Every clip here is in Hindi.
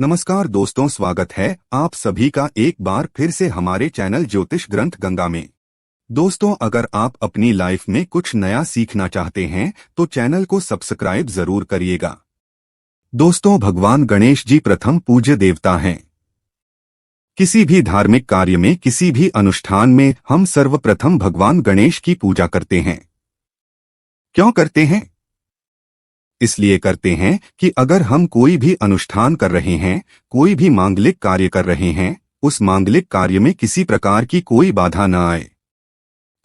नमस्कार दोस्तों, स्वागत है आप सभी का एक बार फिर से हमारे चैनल ज्योतिष ग्रंथ गंगा में। दोस्तों, अगर आप अपनी लाइफ में कुछ नया सीखना चाहते हैं तो चैनल को सब्सक्राइब जरूर करिएगा। दोस्तों, भगवान गणेश जी प्रथम पूज्य देवता हैं। किसी भी धार्मिक कार्य में, किसी भी अनुष्ठान में हम सर्वप्रथम भगवान गणेश की पूजा करते हैं। क्यों करते हैं? इसलिए करते हैं कि अगर हम कोई भी अनुष्ठान कर रहे हैं, कोई भी मांगलिक कार्य कर रहे हैं, उस मांगलिक कार्य में किसी प्रकार की कोई बाधा न आए,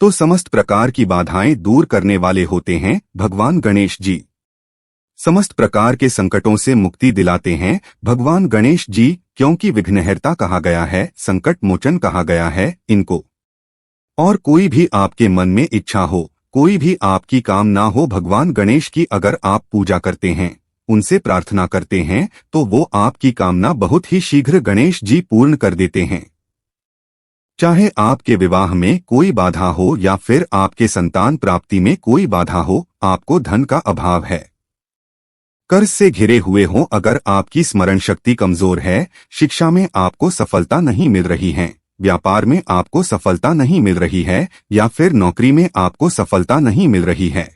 तो समस्त प्रकार की बाधाएं दूर करने वाले होते हैं भगवान गणेश जी। समस्त प्रकार के संकटों से मुक्ति दिलाते हैं भगवान गणेश जी, क्योंकि विघ्नहर्ता कहा गया है, संकट मोचन कहा गया है इनको। और कोई भी आपके मन में इच्छा हो, कोई भी आपकी कामना हो, भगवान गणेश की अगर आप पूजा करते हैं, उनसे प्रार्थना करते हैं, तो वो आपकी कामना बहुत ही शीघ्र गणेश जी पूर्ण कर देते हैं। चाहे आपके विवाह में कोई बाधा हो या फिर आपके संतान प्राप्ति में कोई बाधा हो, आपको धन का अभाव है, कर्ज से घिरे हुए हो, अगर आपकी स्मरण शक्ति कमजोर है, शिक्षा में आपको सफलता नहीं मिल रही है, व्यापार में आपको सफलता नहीं मिल रही है, या फिर नौकरी में आपको सफलता नहीं मिल रही है,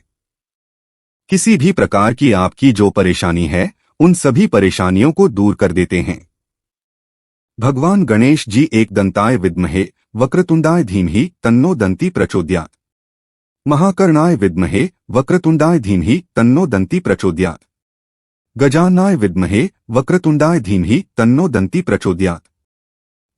किसी भी प्रकार की आपकी जो परेशानी है, उन सभी परेशानियों को दूर कर देते हैं भगवान गणेश जी। एक दंताय विद्महे वक्रतुंडाय धीमहि तन्नो दंती प्रचोदयात्। महाकर्णाय विद्महे वक्रतुंडाय धीमहि तन्नो दंती प्रचोदयात्। गजाननाय विद्महे वक्रतुंडाय धीमहि तन्नो दंती प्रचोदयात्।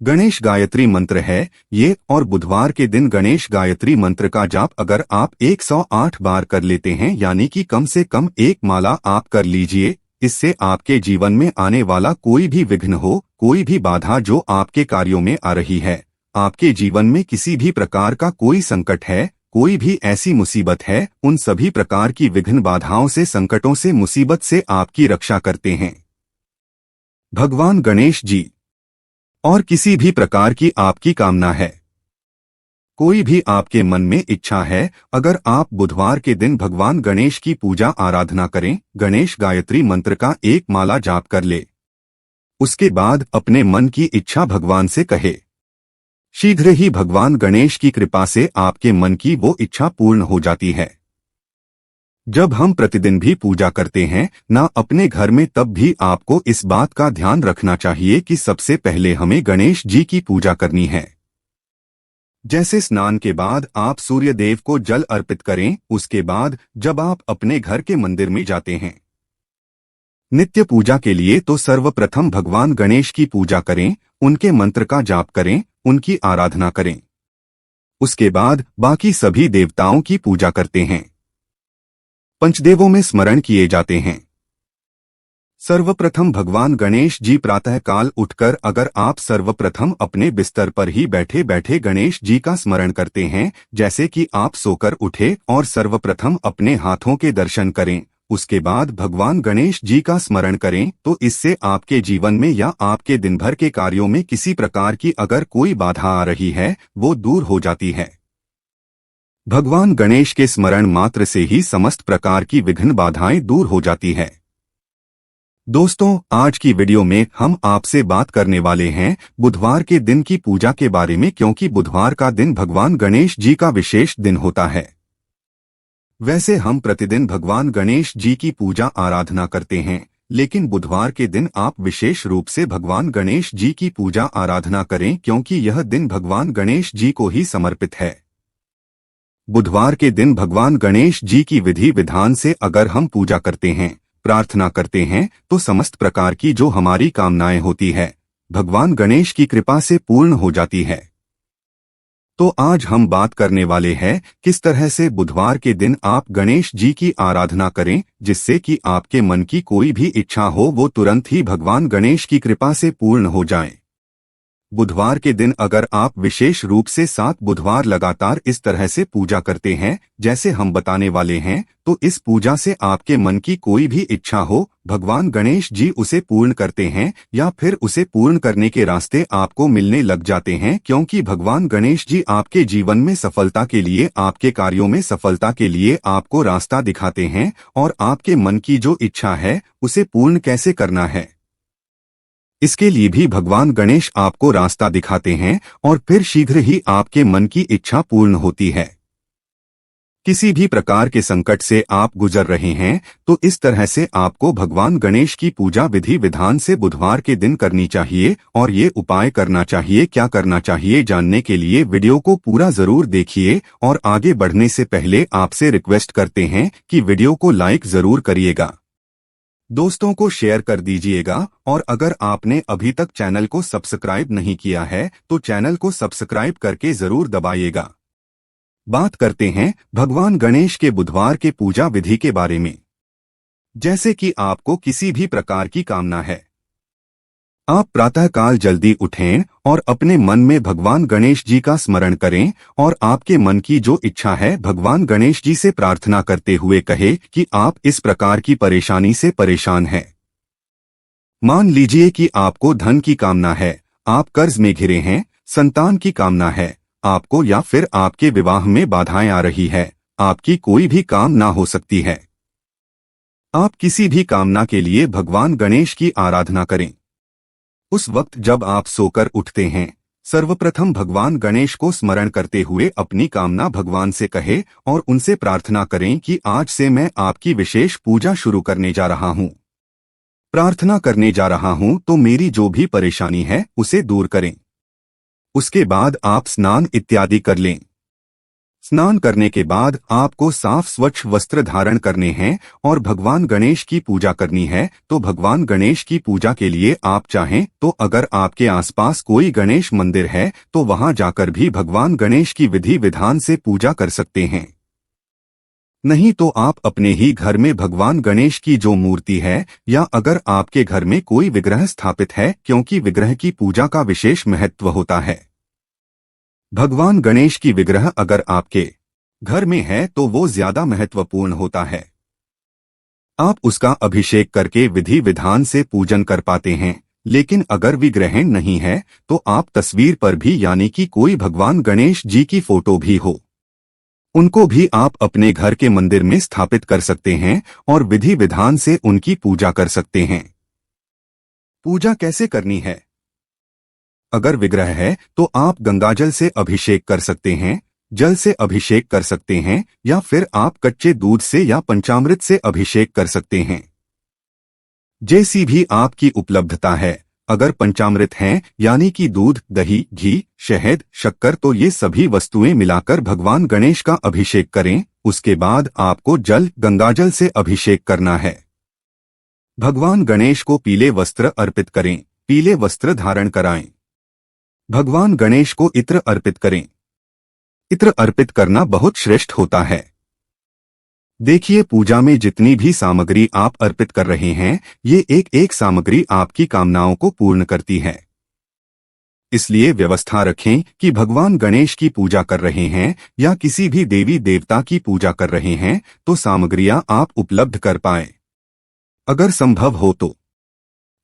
गणेश गायत्री मंत्र है ये, और बुधवार के दिन गणेश गायत्री मंत्र का जाप अगर आप 108 बार कर लेते हैं, यानी कि कम से कम एक माला आप कर लीजिए, इससे आपके जीवन में आने वाला कोई भी विघ्न हो, कोई भी बाधा जो आपके कार्यों में आ रही है, आपके जीवन में किसी भी प्रकार का कोई संकट है, कोई भी ऐसी मुसीबत है, उन सभी प्रकार की विघ्न बाधाओं से, संकटों से, मुसीबत से आपकी रक्षा करते हैं भगवान गणेश जी। और किसी भी प्रकार की आपकी कामना है, कोई भी आपके मन में इच्छा है, अगर आप बुधवार के दिन भगवान गणेश की पूजा आराधना करें, गणेश गायत्री मंत्र का एक माला जाप कर ले, उसके बाद अपने मन की इच्छा भगवान से कहे, शीघ्र ही भगवान गणेश की कृपा से आपके मन की वो इच्छा पूर्ण हो जाती है। जब हम प्रतिदिन भी पूजा करते हैं ना अपने घर में, तब भी आपको इस बात का ध्यान रखना चाहिए कि सबसे पहले हमें गणेश जी की पूजा करनी है। जैसे स्नान के बाद आप सूर्य देव को जल अर्पित करें, उसके बाद जब आप अपने घर के मंदिर में जाते हैं नित्य पूजा के लिए, तो सर्वप्रथम भगवान गणेश की पूजा करें, उनके मंत्र का जाप करें, उनकी आराधना करें। उसके बाद बाकी सभी देवताओं की पूजा करते हैं, पंचदेवों में स्मरण किए जाते हैं। सर्वप्रथम भगवान गणेश जी प्रातः काल उठकर अगर आप सर्वप्रथम अपने बिस्तर पर ही बैठे बैठे गणेश जी का स्मरण करते हैं, जैसे कि आप सोकर उठे और सर्वप्रथम अपने हाथों के दर्शन करें, उसके बाद भगवान गणेश जी का स्मरण करें, तो इससे आपके जीवन में या आपके दिन भर के कार्यों में किसी प्रकार की अगर कोई बाधा आ रही है, वो दूर हो जाती है। भगवान गणेश के स्मरण मात्र से ही समस्त प्रकार की विघ्न बाधाएं दूर हो जाती है। दोस्तों, आज की वीडियो में हम आपसे बात करने वाले हैं बुधवार के दिन की पूजा के बारे में, क्योंकि बुधवार का दिन भगवान गणेश जी का विशेष दिन होता है। वैसे हम प्रतिदिन भगवान गणेश जी की पूजा आराधना करते हैं, लेकिन बुधवार के दिन आप विशेष रूप से भगवान गणेश जी की पूजा आराधना करें, क्योंकि यह दिन भगवान गणेश जी को ही समर्पित है। बुधवार के दिन भगवान गणेश जी की विधि विधान से अगर हम पूजा करते हैं, प्रार्थना करते हैं, तो समस्त प्रकार की जो हमारी कामनाएं होती है, भगवान गणेश की कृपा से पूर्ण हो जाती है। तो आज हम बात करने वाले हैं किस तरह से बुधवार के दिन आप गणेश जी की आराधना करें, जिससे कि आपके मन की कोई भी इच्छा हो, वो तुरंत ही भगवान गणेश की कृपा से पूर्ण हो जाए। बुधवार के दिन अगर आप विशेष रूप से 7 बुधवार लगातार इस तरह से पूजा करते हैं जैसे हम बताने वाले हैं, तो इस पूजा से आपके मन की कोई भी इच्छा हो, भगवान गणेश जी उसे पूर्ण करते हैं, या फिर उसे पूर्ण करने के रास्ते आपको मिलने लग जाते हैं, क्योंकि भगवान गणेश जी आपके जीवन में सफलता के लिए, आपके कार्यों में सफलता के लिए आपको रास्ता दिखाते हैं और आपके मन की जो इच्छा है उसे पूर्ण कैसे करना है, इसके लिए भी भगवान गणेश आपको रास्ता दिखाते हैं और फिर शीघ्र ही आपके मन की इच्छा पूर्ण होती है। किसी भी प्रकार के संकट से आप गुजर रहे हैं तो इस तरह से आपको भगवान गणेश की पूजा विधि विधान से बुधवार के दिन करनी चाहिए और ये उपाय करना चाहिए। क्या करना चाहिए जानने के लिए वीडियो को पूरा जरूर देखिए और आगे बढ़ने से पहले आपसे रिक्वेस्ट करते हैं कि वीडियो को लाइक जरूर करिएगा, दोस्तों को शेयर कर दीजिएगा और अगर आपने अभी तक चैनल को सब्सक्राइब नहीं किया है तो चैनल को सब्सक्राइब करके जरूर दबाइएगा। बात करते हैं भगवान गणेश के बुधवार के पूजा विधि के बारे में। जैसे कि आपको किसी भी प्रकार की कामना है, आप प्रातःकाल जल्दी उठें और अपने मन में भगवान गणेश जी का स्मरण करें और आपके मन की जो इच्छा है भगवान गणेश जी से प्रार्थना करते हुए कहे कि आप इस प्रकार की परेशानी से परेशान हैं। मान लीजिए कि आपको धन की कामना है, आप कर्ज में घिरे हैं, संतान की कामना है आपको, या फिर आपके विवाह में बाधाएं आ रही है, आपकी कोई भी काम ना हो सकती है। आप किसी भी कामना के लिए भगवान गणेश की आराधना करें। उस वक्त जब आप सोकर उठते हैं सर्वप्रथम भगवान गणेश को स्मरण करते हुए अपनी कामना भगवान से कहे और उनसे प्रार्थना करें कि आज से मैं आपकी विशेष पूजा शुरू करने जा रहा हूं, प्रार्थना करने जा रहा हूं, तो मेरी जो भी परेशानी है उसे दूर करें। उसके बाद आप स्नान इत्यादि कर लें। स्नान करने के बाद आपको साफ स्वच्छ वस्त्र धारण करने हैं और भगवान गणेश की पूजा करनी है। तो भगवान गणेश की पूजा के लिए आप चाहें तो अगर आपके आसपास कोई गणेश मंदिर है तो वहां जाकर भी भगवान गणेश की विधि विधान से पूजा कर सकते हैं। नहीं तो आप अपने ही घर में भगवान गणेश की जो मूर्ति है या अगर आपके घर में कोई विग्रह स्थापित है, क्योंकि विग्रह की पूजा का विशेष महत्व होता है। भगवान गणेश की विग्रह अगर आपके घर में है तो वो ज्यादा महत्वपूर्ण होता है। आप उसका अभिषेक करके विधि विधान से पूजन कर पाते हैं। लेकिन अगर विग्रह नहीं है तो आप तस्वीर पर भी यानी कि कोई भगवान गणेश जी की फोटो भी हो, उनको भी आप अपने घर के मंदिर में स्थापित कर सकते हैं और विधि विधान से उनकी पूजा कर सकते हैं। पूजा कैसे करनी है? अगर विग्रह है तो आप गंगाजल से अभिषेक कर सकते हैं, जल से अभिषेक कर सकते हैं या फिर आप कच्चे दूध से या पंचामृत से अभिषेक कर सकते हैं। जैसी भी आपकी उपलब्धता है। अगर पंचामृत हैं यानी कि दूध, दही, घी, शहद, शक्कर, तो ये सभी वस्तुएं मिलाकर भगवान गणेश का अभिषेक करें। उसके बाद आपको जल गंगाजल से अभिषेक करना है। भगवान गणेश को पीले वस्त्र अर्पित करें, पीले वस्त्र धारण कराएं। भगवान गणेश को इत्र अर्पित करें। इत्र अर्पित करना बहुत श्रेष्ठ होता है। देखिए, पूजा में जितनी भी सामग्री आप अर्पित कर रहे हैं ये एक एक सामग्री आपकी कामनाओं को पूर्ण करती है। इसलिए व्यवस्था रखें कि भगवान गणेश की पूजा कर रहे हैं या किसी भी देवी देवता की पूजा कर रहे हैं तो सामग्रियां आप उपलब्ध कर पाएं। अगर संभव हो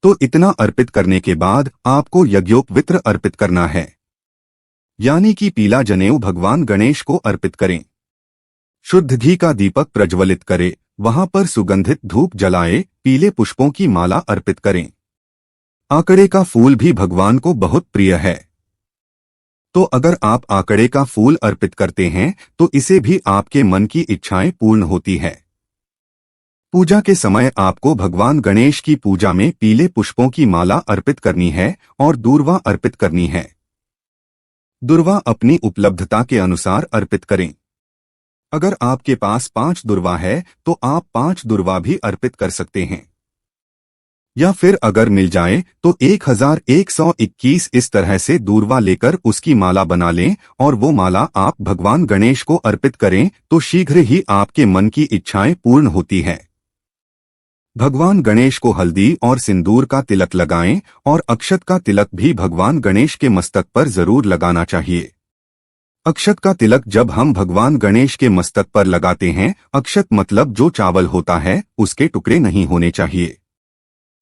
तो इतना अर्पित करने के बाद आपको यज्ञोपवित्र अर्पित करना है, यानी कि पीला जनेऊ भगवान गणेश को अर्पित करें। शुद्ध घी का दीपक प्रज्वलित करें, वहां पर सुगंधित धूप जलाएं, पीले पुष्पों की माला अर्पित करें। आकड़े का फूल भी भगवान को बहुत प्रिय है, तो अगर आप आकड़े का फूल अर्पित करते हैं तो इसे भी आपके मन की इच्छाएं पूर्ण होती है। पूजा के समय आपको भगवान गणेश की पूजा में पीले पुष्पों की माला अर्पित करनी है और दूर्वा अर्पित करनी है। दूर्वा अपनी उपलब्धता के अनुसार अर्पित करें। अगर आपके पास 5 दूर्वा है तो आप 5 दूर्वा भी अर्पित कर सकते हैं, या फिर अगर मिल जाए तो 1121 इस तरह से दूर्वा लेकर उसकी माला बना लें और वो माला आप भगवान गणेश को अर्पित करें तो शीघ्र ही आपके मन की इच्छाएं पूर्ण होती है। भगवान गणेश को हल्दी और सिंदूर का तिलक लगाएं और अक्षत का तिलक भी भगवान गणेश के मस्तक पर जरूर लगाना चाहिए। अक्षत का तिलक जब हम भगवान गणेश के मस्तक पर लगाते हैं, अक्षत मतलब जो चावल होता है उसके टुकड़े नहीं होने चाहिए,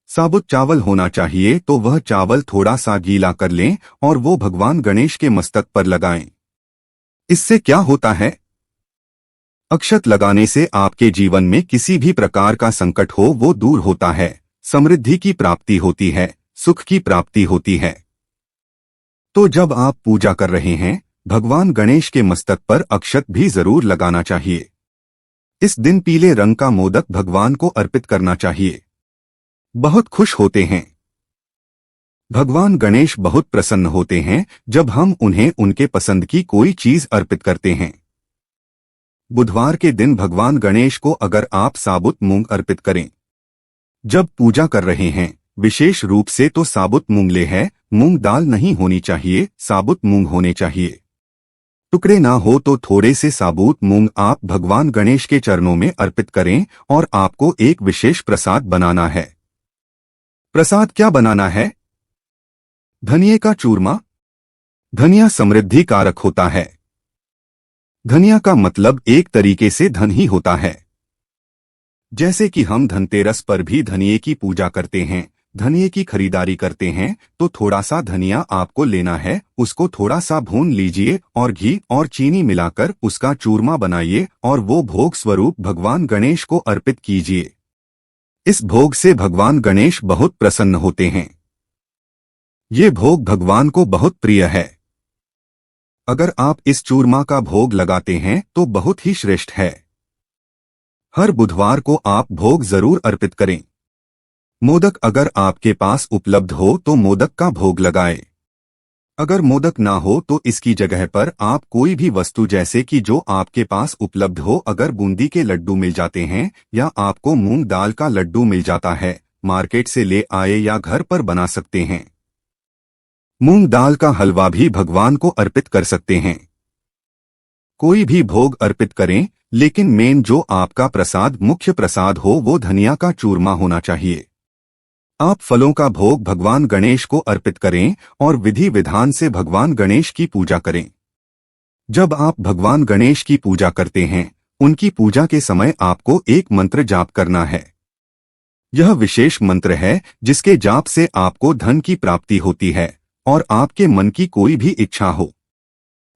साबुत चावल होना चाहिए। तो वह चावल थोड़ा सा गीला कर लें और वो भगवान गणेश के मस्तक पर लगाएं। इससे क्या होता है? अक्षत लगाने से आपके जीवन में किसी भी प्रकार का संकट हो वो दूर होता है, समृद्धि की प्राप्ति होती है, सुख की प्राप्ति होती है। तो जब आप पूजा कर रहे हैं, भगवान गणेश के मस्तक पर अक्षत भी जरूर लगाना चाहिए। इस दिन पीले रंग का मोदक भगवान को अर्पित करना चाहिए। बहुत खुश होते हैं। भगवान गणेश बहुत प्रसन्न होते हैं जब हम उन्हें उनके पसंद की कोई चीज अर्पित करते हैं। बुधवार के दिन भगवान गणेश को अगर आप साबुत मूंग अर्पित करें, जब पूजा कर रहे हैं, विशेष रूप से तो साबुत मूंग ले है, मूंग दाल नहीं होनी चाहिए, साबुत मूंग होने चाहिए। टुकड़े ना हो तो थोड़े से साबुत मूंग आप भगवान गणेश के चरणों में अर्पित करें और आपको एक विशेष प्रसाद बनाना है। प्रसाद क्या बनाना है? धनिये का चूरमा। धनिया समृद्धि कारक होता है। धनिया का मतलब एक तरीके से धन ही होता है। जैसे कि हम धनतेरस पर भी धनिये की पूजा करते हैं, धनिये की खरीदारी करते हैं, तो थोड़ा सा धनिया आपको लेना है, उसको थोड़ा सा भून लीजिए और घी और चीनी मिलाकर उसका चूरमा बनाइए और वो भोग स्वरूप भगवान गणेश को अर्पित कीजिए। इस भोग से भगवान गणेश बहुत प्रसन्न होते हैं। ये भोग भगवान को बहुत प्रिय है। अगर आप इस चूरमा का भोग लगाते हैं तो बहुत ही श्रेष्ठ है। हर बुधवार को आप भोग जरूर अर्पित करें। मोदक अगर आपके पास उपलब्ध हो तो मोदक का भोग लगाएं। अगर मोदक ना हो तो इसकी जगह पर आप कोई भी वस्तु जैसे कि जो आपके पास उपलब्ध हो, अगर बूंदी के लड्डू मिल जाते हैं या आपको मूंग दाल का लड्डू मिल जाता है, मार्केट से ले आए या घर पर बना सकते हैं। मूंग दाल का हलवा भी भगवान को अर्पित कर सकते हैं। कोई भी भोग अर्पित करें, लेकिन मेन जो आपका प्रसाद मुख्य प्रसाद हो वो धनिया का चूरमा होना चाहिए। आप फलों का भोग भगवान गणेश को अर्पित करें और विधि विधान से भगवान गणेश की पूजा करें। जब आप भगवान गणेश की पूजा करते हैं, उनकी पूजा के समय आपको एक मंत्र जाप करना है। यह विशेष मंत्र है जिसके जाप से आपको धन की प्राप्ति होती है और आपके मन की कोई भी इच्छा हो।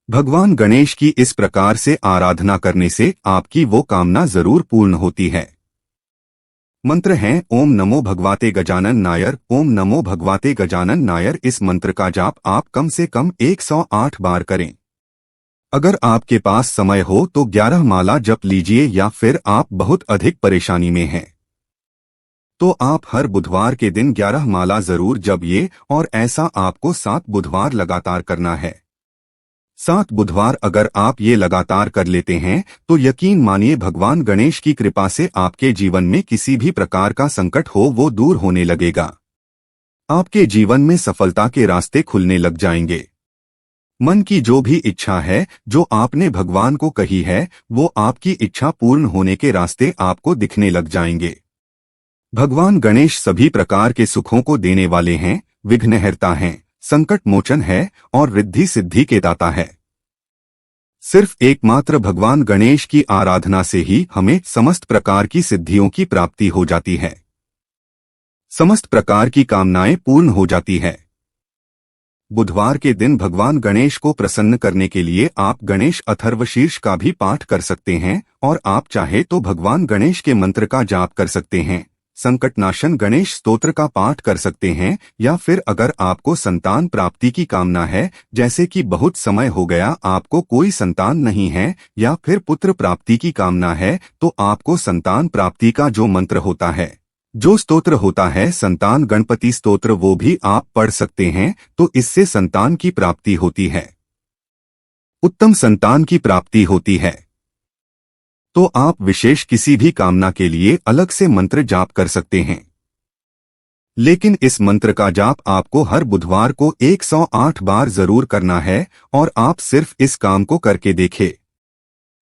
भगवान गणेश की इस प्रकार से आराधना करने से आपकी वो कामना जरूर पूर्ण होती है। मंत्र है ओम नमो भगवाते गजानन नायर। ओम नमो भगवाते गजानन नायर। इस मंत्र का जाप आप कम से कम 108 बार करें। अगर आपके पास समय हो तो 11 माला जप लीजिए, या फिर आप बहुत अधिक परेशानी में हैं तो आप हर बुधवार के दिन 11 माला जरूर जपिए और ऐसा आपको 7 बुधवार लगातार करना है। 7 बुधवार अगर आप ये लगातार कर लेते हैं तो यकीन मानिए भगवान गणेश की कृपा से आपके जीवन में किसी भी प्रकार का संकट हो वो दूर होने लगेगा। आपके जीवन में सफलता के रास्ते खुलने लग जाएंगे। मन की जो भी इच्छा है जो आपने भगवान को कही है, वो आपकी इच्छा पूर्ण होने के रास्ते आपको दिखने लग जाएंगे। भगवान गणेश सभी प्रकार के सुखों को देने वाले हैं, विघ्नहर्ता हैं, संकट मोचन है और रिद्धि सिद्धि के दाता है। सिर्फ एकमात्र भगवान गणेश की आराधना से ही हमें समस्त प्रकार की सिद्धियों की प्राप्ति हो जाती है, समस्त प्रकार की कामनाएं पूर्ण हो जाती है। बुधवार के दिन भगवान गणेश को प्रसन्न करने के लिए आप गणेश अथर्वशीर्ष का भी पाठ कर सकते हैं और आप चाहे तो भगवान गणेश के मंत्र का जाप कर सकते हैं, संकटनाशन गणेश स्तोत्र का पाठ कर सकते हैं, या फिर अगर आपको संतान प्राप्ति की कामना है, जैसे कि बहुत समय हो गया आपको कोई संतान नहीं है, या फिर पुत्र प्राप्ति की कामना है, तो आपको संतान प्राप्ति का जो मंत्र होता है, जो स्तोत्र होता है संतान गणपति स्तोत्र, वो भी आप पढ़ सकते हैं। तो इससे संतान की प्राप्ति होती है, उत्तम संतान की प्राप्ति होती है। तो आप विशेष किसी भी कामना के लिए अलग से मंत्र जाप कर सकते हैं, लेकिन इस मंत्र का जाप आपको हर बुधवार को 108 बार जरूर करना है और आप सिर्फ इस काम को करके देखें।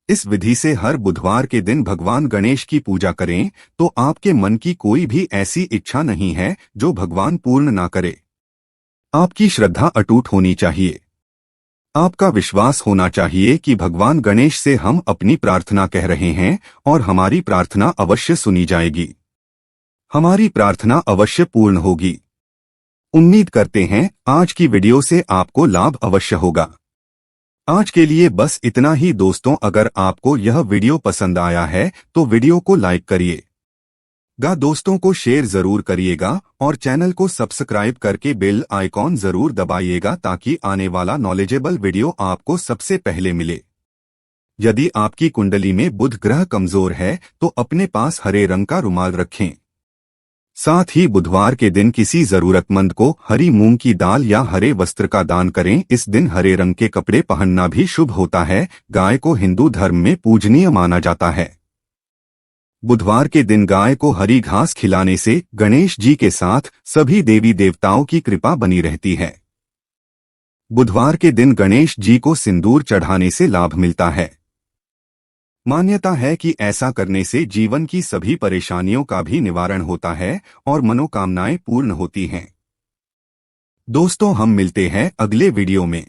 इस विधि से हर बुधवार के दिन भगवान गणेश की पूजा करें तो आपके मन की कोई भी ऐसी इच्छा नहीं है जो भगवान पूर्ण ना करे। आपकी श्रद्धा अटूट होनी चाहिए। आपका विश्वास होना चाहिए कि भगवान गणेश से हम अपनी प्रार्थना कह रहे हैं और हमारी प्रार्थना अवश्य सुनी जाएगी, हमारी प्रार्थना अवश्य पूर्ण होगी। उम्मीद करते हैं आज की वीडियो से आपको लाभ अवश्य होगा। आज के लिए बस इतना ही दोस्तों। अगर आपको यह वीडियो पसंद आया है तो वीडियो को लाइक करिए, दोस्तों को शेयर जरूर करिएगा और चैनल को सब्सक्राइब करके बेल आइकॉन जरूर दबाइएगा ताकि आने वाला नॉलेजेबल वीडियो आपको सबसे पहले मिले। यदि आपकी कुंडली में बुध ग्रह कमजोर है तो अपने पास हरे रंग का रुमाल रखें। साथ ही बुधवार के दिन किसी जरूरतमंद को हरी मूंग की दाल या हरे वस्त्र का दान करें। इस दिन हरे रंग के कपड़े पहनना भी शुभ होता है। गाय को हिंदू धर्म में पूजनीय माना जाता है। बुधवार के दिन गाय को हरी घास खिलाने से गणेश जी के साथ सभी देवी देवताओं की कृपा बनी रहती है। बुधवार के दिन गणेश जी को सिंदूर चढ़ाने से लाभ मिलता है। मान्यता है कि ऐसा करने से जीवन की सभी परेशानियों का भी निवारण होता है और मनोकामनाएं पूर्ण होती हैं। दोस्तों, हम मिलते हैं अगले वीडियो में।